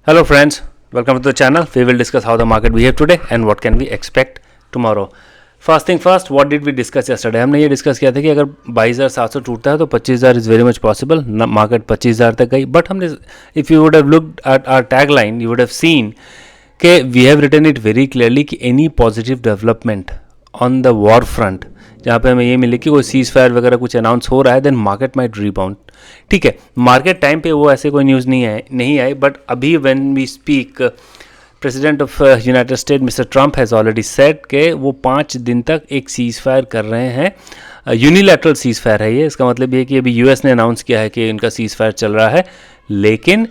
Hello friends, welcome to the channel. We will discuss how the market behave today and what can we expect tomorrow. First thing first, what did we discuss yesterday? हमने ये discuss किया था कि अगर 22,700 टूटता है तो 25,000 is very much possible. Market 25,000 तक गई, बट हमने if you would have looked at our tag line you would have seen कि we have written it very clearly कि any positive development on the war front, जहाँ पे हमें ये मिले कि कोई सीज फायर वगैरह कुछ अनाउंस हो रहा है, देन मार्केट माइट रीबाउंड. ठीक है, मार्केट टाइम पे वो ऐसे कोई न्यूज़ नहीं आई, बट अभी when we speak president of United State mister Trump has already said कि वो 5 दिन तक एक सीज फायर कर रहे हैं. यूनिलैटरल सीज फायर है ये. इसका मतलब ये कि अभी यूएस ने अनाउंस किया है कि इनका सीज फायर चल रहा है, लेकिन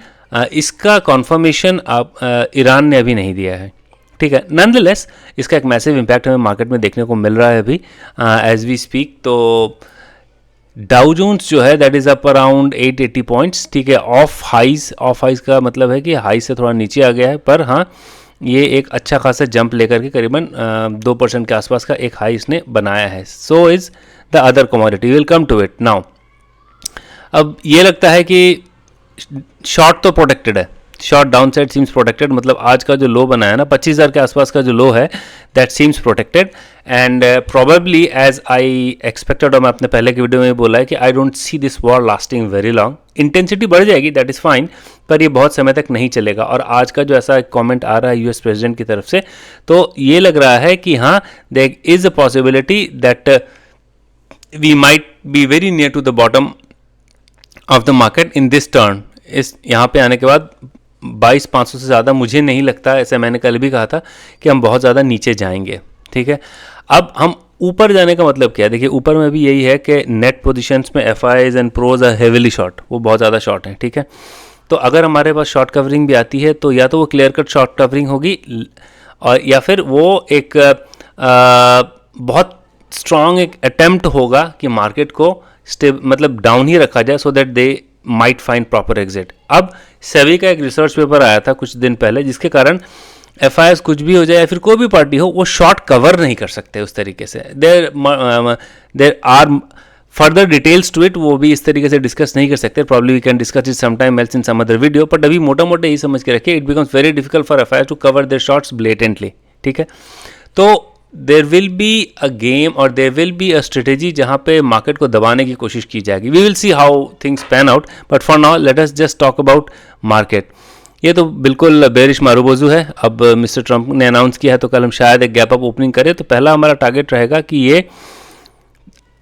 इसका कॉन्फर्मेशन ईरान ने अभी नहीं दिया है. ठीक है, नॉनदलेस इसका एक मैसिव इम्पैक्ट हमें मार्केट में देखने को मिल रहा है अभी एज वी स्पीक. तो डाउ जोन्स जो है that is up around 880 points. ठीक है, ऑफ हाइज का मतलब है कि हाई से थोड़ा नीचे आ गया है, पर हाँ ये एक अच्छा खासा जंप लेकर के करीबन 2% के आसपास का एक हाई इसने बनाया है. So is the other commodity, will come to it now. अब ये लगता है कि शॉर्ट तो प्रोटेक्टेड है, short downside seems protected. मतलब आज का जो लो बना है ना 25,000 के आसपास का जो लो है that seems protected and probably as I expected, और मैं अपने पहले की वीडियो में बोला है कि I don't see this war lasting very long. Intensity बढ़ जाएगी, दैट इज़ फाइन, पर ये बहुत समय तक नहीं चलेगा. और आज का जो ऐसा कॉमेंट आ रहा है यूएस प्रेसिडेंट की तरफ से, तो ये लग रहा है कि हाँ there is a possibility that we might be very near to the bottom of the market in this turn. इस यहाँ पे आने के बाद 22,500 से ज़्यादा मुझे नहीं लगता, ऐसे मैंने कल भी कहा था कि हम बहुत ज़्यादा नीचे जाएंगे. ठीक है, अब हम ऊपर जाने का मतलब क्या है? देखिए ऊपर में भी यही है कि नेट पोजीशंस में FIIs and pros are heavily short, वो बहुत ज़्यादा शॉर्ट हैं. ठीक है, तो अगर हमारे पास शॉर्ट कवरिंग भी आती है तो या तो वो क्लियर कट शॉर्ट कवरिंग होगी, और या फिर वो एक बहुत स्ट्रॉन्ग एक अटेम्प्ट होगा कि मार्केट को मतलब डाउन ही रखा जाए, so that they might find proper exit. अब सेबी का एक रिसर्च पेपर आया था कुछ दिन पहले, जिसके कारण एफ आई एस कुछ भी हो जाए या फिर कोई भी पार्टी हो, वो शॉर्ट कवर नहीं कर सकते उस तरीके से. There are further details to it, वो भी इस तरीके से डिस्कस नहीं कर सकते. Probably we can discuss it some time else in some other video, but अभी मोटा मोटा यही समझ के रखिए, it becomes very difficult for F I S to cover their shorts blatantly. ठीक है, तो there will be a game और there will be a strategy जहाँ पे मार्केट को दबाने की कोशिश की जाएगी. We will see how things pan out, but for now let us just talk about market. ये तो बिल्कुल बेरिश मारूबोजू है. अब मिस्टर ट्रंप ने अनाउंस किया है तो कल हम शायद एक गैप अप ओपनिंग करें. तो पहला हमारा टारगेट रहेगा कि ये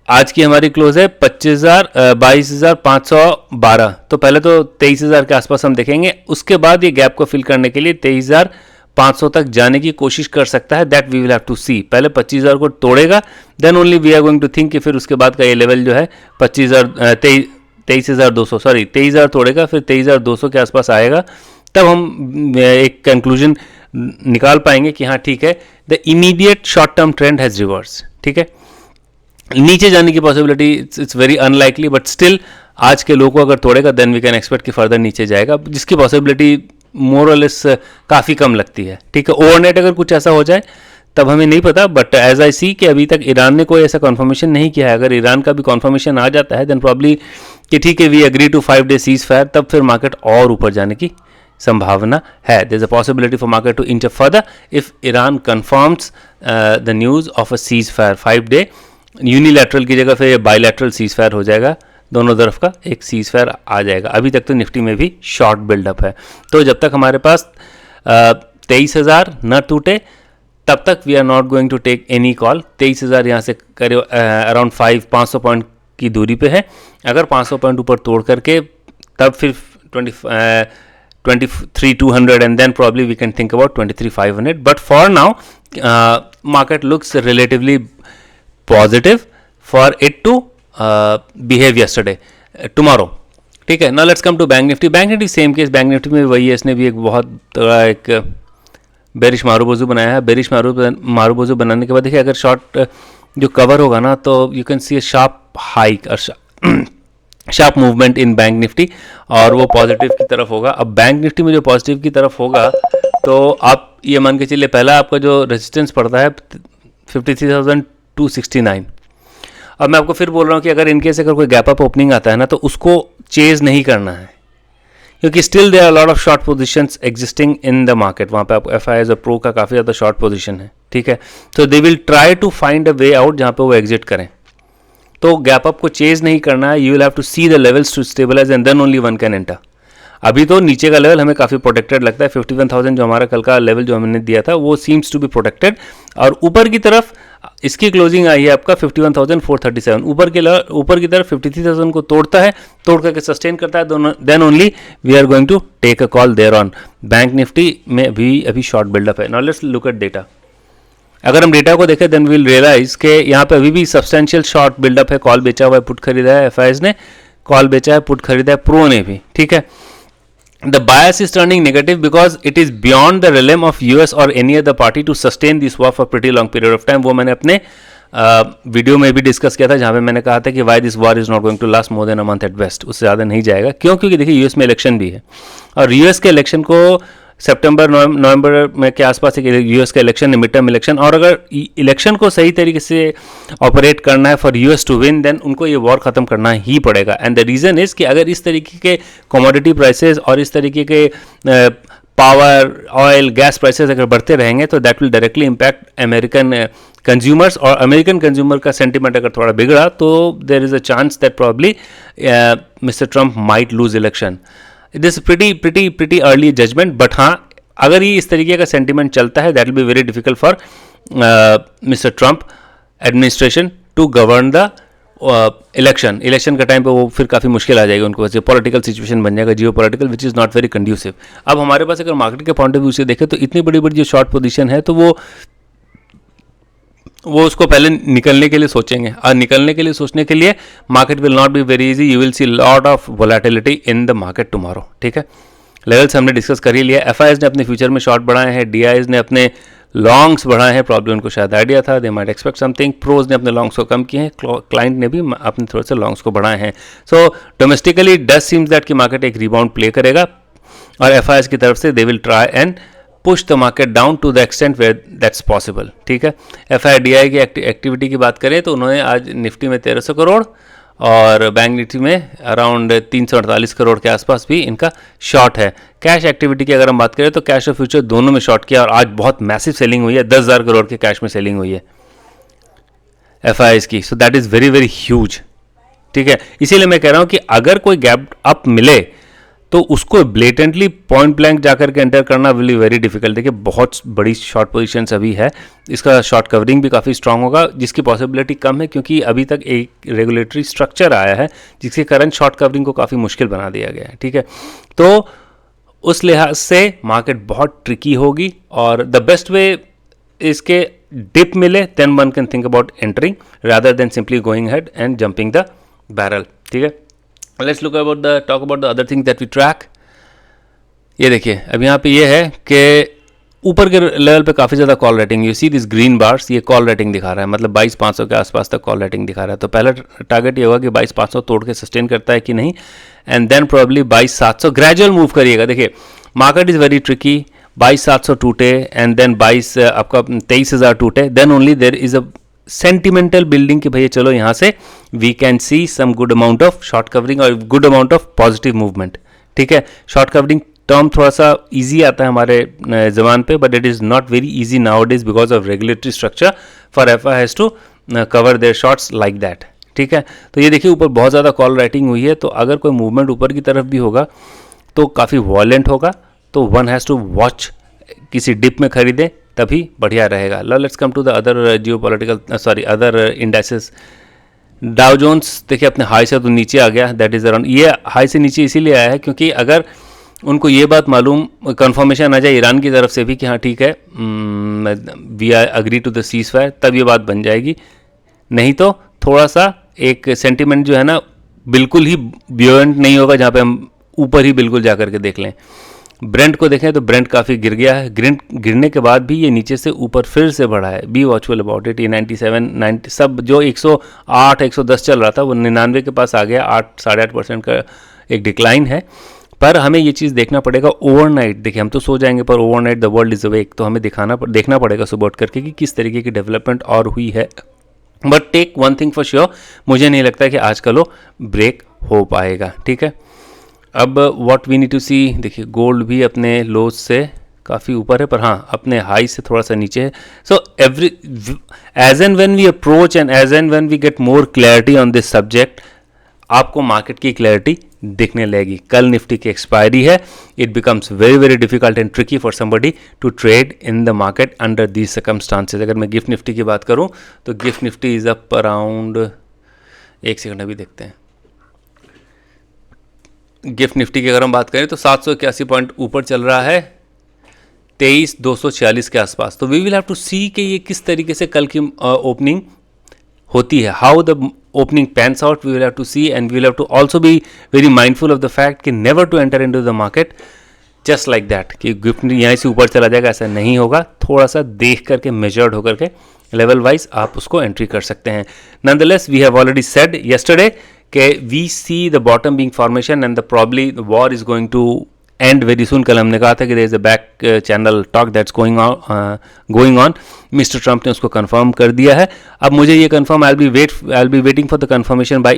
आज की हमारी क्लोज है 22,512. तो पहले तो 23,000 के आसपास हम देखेंगे, उसके बाद ये गैप को फिल करने के लिए 23,500 तक जाने की कोशिश कर सकता है. That we will have to see. पहले 25,000 को तोड़ेगा, then only we are going to think कि फिर उसके बाद का ये लेवल जो है 23,000 तोड़ेगा, फिर 23,200 के आसपास आएगा, तब हम एक कंक्लूजन निकाल पाएंगे कि हाँ ठीक है, the immediate short term trend has reverse. ठीक है, नीचे जाने की possibility it's very unlikely, but still आज के लोगों को अगर तोड़ेगा देन वी कैन एक्सपेक्ट कि फर्दर नीचे जाएगा, जिसकी पॉसिबिलिटी मोर और लेस काफ़ी कम लगती है. ठीक है, ओवरनाइट अगर कुछ ऐसा हो जाए तब हमें नहीं पता, बट एज आई सी कि अभी तक ईरान ने कोई ऐसा कन्फर्मेशन नहीं किया है. अगर ईरान का भी कन्फर्मेशन आ जाता है देन प्रॉब्ली कि ठीक है we agree to 5 day ceasefire, तब फिर मार्केट और ऊपर जाने की संभावना है. There is a possibility for market to inch further if Iran confirms the news of a ceasefire. 5 day unilateral की जगह फिर बायलैटरल सीज फायर हो जाएगा, दोनों तरफ का एक सीज फायर आ जाएगा. अभी तक तो निफ्टी में भी शॉर्ट बिल्डअप है, तो जब तक हमारे पास 23,000 न टूटे तब तक we are not going to take any call. 23,000 यहाँ से करीब अराउंड 500 पॉइंट की दूरी पे है. अगर 500 पॉइंट ऊपर तोड़ करके तब फिर 23,200 and then probably we can think about 23,500. But for now market looks relatively positive for it to behave yesterday tomorrow. ठीक है, now let's come to bank Nifty. Bank Nifty same case. Bank Nifty में वही है, इसने भी एक बहुत बड़ा एक बेरिश मारूबोजू बनाया है. बेरिश मारूबोजू बनाने के बाद देखिए अगर शॉर्ट जो कवर होगा ना तो you can see a sharp hike और sharp movement in Bank Nifty, और वो पॉजिटिव की तरफ होगा. अब बैंक निफ्टी में जो पॉजिटिव की तरफ होगा तो आप ये मान के चलिए पहला आपका जो रेजिस्टेंस पड़ता है 53,269. अब मैं आपको फिर बोल रहा हूँ कि अगर इनकेस अगर कोई गैप अप ओपनिंग आता है ना तो उसको चेज नहीं करना है, क्योंकि still there are lot of short positions existing in the market, वहाँ पे आप FIs और प्रो का काफ़ी ज़्यादा शॉर्ट पोजीशन है, ठीक है। तो they will try to find a way out जहाँ पे वो एग्जिट करें। तो गैप अप को चेज नहीं करना है, you will have to see the levels to stabilize and then only one can enter. अभी तो नीचे का लेवल हमें काफ़ी प्रोटेक्टेड लगता है, 51,000 जो हमारा कल का लेवल जो हमने दिया था वो सीम्स टू बी प्रोटेक्टेड, और ऊपर की तरफ इसकी क्लोजिंग आई है आपका 51,437, ऊपर की तरफ 53,000 को तोड़ता है, तोड़ करके सस्टेन करता है, then only we are going to take a call there on. Bank Nifty में भी अभी शॉर्ट बिल्डअप है। Now let's look at data. अगर हम डेटा को देखें देन विल रियलाइज कि यहाँ पे अभी भी सब्सटेंशियल शॉर्ट बिल्डअप है, कॉल बेचा हुआ है, पुट खरीदा है, FIs ने कॉल बेचा है, पुट खरीदा है, प्रो ने भी, ठीक है। The bias is turning negative because it is beyond the realm of US or any other party to sustain this war for pretty long period of time। वो मैंने अपने वीडियो में भी डिस्कस किया था, जहाँ पे मैंने कहा था कि why this war is not going to last more than a month at best, उससे ज़्यादा नहीं जाएगा। क्यों? क्योंकि देखिए यूएस में इलेक्शन भी है, और यूएस के इलेक्शन को सितंबर नवंबर में के आसपास एक यूएस का इलेक्शन है, मिड टर्म इलेक्शन, और अगर इलेक्शन को सही तरीके से ऑपरेट करना है for US to win, then उनको ये वॉर ख़त्म करना ही पड़ेगा। एंड द रीज़न इज़ कि अगर इस तरीके के कमोडिटी प्राइसेस और इस तरीके के पावर, ऑयल, गैस प्राइसेस अगर बढ़ते रहेंगे तो that will directly impact American consumers, और अमेरिकन कंज्यूमर का सेंटिमेंट अगर थोड़ा बिगड़ा तो there is a chance that probably mister Trump might lose election. This pretty early judgment, but हाँ, अगर ये इस तरीके का सेंटिमेंट चलता है that will be very difficult for mister Trump administration to govern the election का टाइम पे वो फिर काफ़ी मुश्किल आ जाएगी उनको, वैसे पॉलिटिकल सिचुएशन बन जाएगा जियो political, which is not very conducive. अब हमारे पास अगर मार्केट के पॉइंट ऑफ व्यू से देखें तो इतनी बड़ी बड़ी जो शॉर्ट पोजीशन है तो वो उसको पहले निकलने के लिए सोचेंगे, और निकलने के लिए सोचने के लिए market will not be very easy, you will see lot of volatility in the market tomorrow, ठीक है। लेवल्स हमने डिस्कस कर ही लिया, FIs ने अपने फ्यूचर में शॉर्ट बढ़ाए हैं, DIs ने अपने लॉन्ग्स बढ़ाए हैं, प्रॉब्लम उनको शायद आइडिया था, they might expect something, pros ने अपने लॉन्ग्स को कम किए हैं, क्लाइंट ने भी अपने थोड़े से लॉन्ग्स को बढ़ाए हैं। So domestically does seems that कि मार्केट एक रिबाउंड प्ले करेगा, और FIs की तरफ से they will try and push the market down to the extent where that's possible, ठीक है। FI-DI की एक्टिविटी की बात करें तो उन्होंने आज निफ्टी में 1300 करोड़ और बैंक निफ्टी में अराउंड 348 करोड़ के आसपास भी इनका शॉर्ट है। कैश एक्टिविटी की अगर हम बात करें तो कैश और फ्यूचर दोनों में शॉर्ट किया, और आज बहुत मैसिव सेलिंग हुई है, 10,000 करोड़ के कैश में सेलिंग हुई है FIs की। So that is very very huge, ठीक है। इसीलिए मैं कह रहा हूँ कि अगर कोई गैप अप मिले तो उसको ब्लेटेंटली पॉइंट ब्लैंक जाकर के एंटर करना विल बी वेरी डिफिकल्ट। देखिए बहुत बड़ी शॉर्ट पोजीशंस अभी है, इसका शॉर्ट कवरिंग भी काफ़ी स्ट्रांग होगा, जिसकी पॉसिबिलिटी कम है क्योंकि अभी तक एक रेगुलेटरी स्ट्रक्चर आया है जिसके कारण शॉर्ट कवरिंग को काफ़ी मुश्किल बना दिया गया है, ठीक है। तो उस लिहाज से मार्केट बहुत ट्रिकी होगी, और द बेस्ट वे इसके डिप मिले then one can think about entering rather than simply going head and jumping the barrel, ठीक है। Let's look about talk about the other thing that we track. ये देखिए अब यहाँ पे ये है कि ऊपर के लेवल पे काफ़ी ज़्यादा call rating, you see this green bars, ये कॉल रेटिंग दिखा रहा है, मतलब 22,500 के आसपास तक कॉल रेटिंग दिखा रहा है। तो पहला टारगेट ये होगा कि 22,500 तोड़ के सस्टेन करता है कि नहीं, and then probably 22,700 gradual move करिएगा। देखिए मार्केट इज़ वेरी ट्रिकी, 22,700 टूटे एंड देन 23,000 टूटे, then only there is a sentimental building कि भैया चलो यहाँ से we can see some good amount of short covering और good amount of positive movement, ठीक है। शॉर्ट कवरिंग टर्म थोड़ा सा इजी आता है हमारे ज़बान पे, but it is not very easy nowadays because of regulatory structure for FI has to cover their shorts like that, ठीक है। तो ये देखिए ऊपर बहुत ज़्यादा कॉल राइटिंग हुई है, तो अगर कोई मूवमेंट ऊपर की तरफ भी होगा तो काफ़ी वॉयलेंट होगा, तो वन हैज़ टू वॉच, किसी डिप में खरीदें तभी बढ़िया रहेगा। Let's come to the other geopolitical other indices. Dow Jones देखिए अपने हाई से तो नीचे आ गया, दैट इज़ अराउंड, ये हाई से नीचे इसीलिए आया है क्योंकि अगर उनको ये बात मालूम कंफर्मेशन आ जाए ईरान की तरफ से भी कि हाँ ठीक है we are agree to the ceasefire, तब ये बात बन जाएगी, नहीं तो थोड़ा सा एक सेंटिमेंट जो है ना बिल्कुल ही ब्योएंट नहीं होगा जहाँ पे हम ऊपर ही बिल्कुल जा करके देख लें। ब्रेंट को देखें तो ब्रेंट काफ़ी गिर गया है, गिरने के बाद भी ये नीचे से ऊपर फिर से बढ़ा है, बी वॉचफुल अबाउट इट। ये 97, 90 सब जो 108, 110 चल रहा था वो 99 के पास आ गया, 8-8.5% का एक डिक्लाइन है। पर हमें ये चीज़ देखना पड़ेगा ओवरनाइट। देखिए हम तो सो जाएंगे पर overnight the world is awake, तो हमें देखना पड़ेगा सुबह उठ करके कि किस तरीके की डेवलपमेंट और हुई है। But take one thing for sure, मुझे नहीं लगता है कि आज का लो ब्रेक हो पाएगा, ठीक है। अब व्हाट वी नीड टू सी, देखिए गोल्ड भी अपने लोज से काफ़ी ऊपर है, पर हाँ अपने हाई से थोड़ा सा नीचे है. So every as and when we approach and as and when we get more clarity on this subject, आपको मार्केट की क्लैरिटी दिखने लगेगी. कल निफ्टी की एक्सपायरी है. It becomes very very difficult and tricky for somebody to trade in the market under these circumstances. अगर मैं gift Nifty की बात करूं तो gift Nifty is up around, एक सेकंड अभी देखते हैं. गिफ्ट निफ्टी की अगर हम बात करें तो 781 पॉइंट ऊपर चल रहा है, 23,246 के आसपास. तो वी विल हैव टू सी कि ये किस तरीके से कल की ओपनिंग होती है. How the opening pans out, we will have to see, and we will have to also be very mindful of the fact कि never to enter into the market just like that कि gift यहाँ से ऊपर चला जाएगा, ऐसा नहीं होगा. थोड़ा सा देख करके मेजर्ड होकर के लेवल वाइज आप उसको एंट्री कर सकते हैं. nonetheless we have already said yesterday कि we see the bottom being formation and the probably the war is going to end very soon. कल हमने कहा था कि there is a back channel talk that's going on. Mister Trump ने उसको confirm कर दिया है. अब मुझे ये confirm I will be waiting for the confirmation by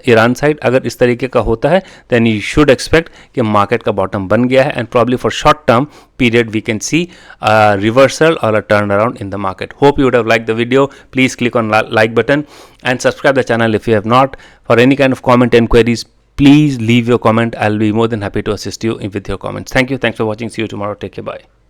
Iran side. अगर इस तरीके का होता है देन यू शुड एक्सपेक्ट कि मार्केट का बॉटम बन गया है and probably for short term period we can see a reversal or a turnaround in the market. Hope you would have liked the video. Please click on like button and subscribe the channel if you have not. For any kind of comment and queries, please leave your comment. I'll be more than happy to assist you with your comments. Thank you. Thanks for watching. See you tomorrow. Take care. Bye.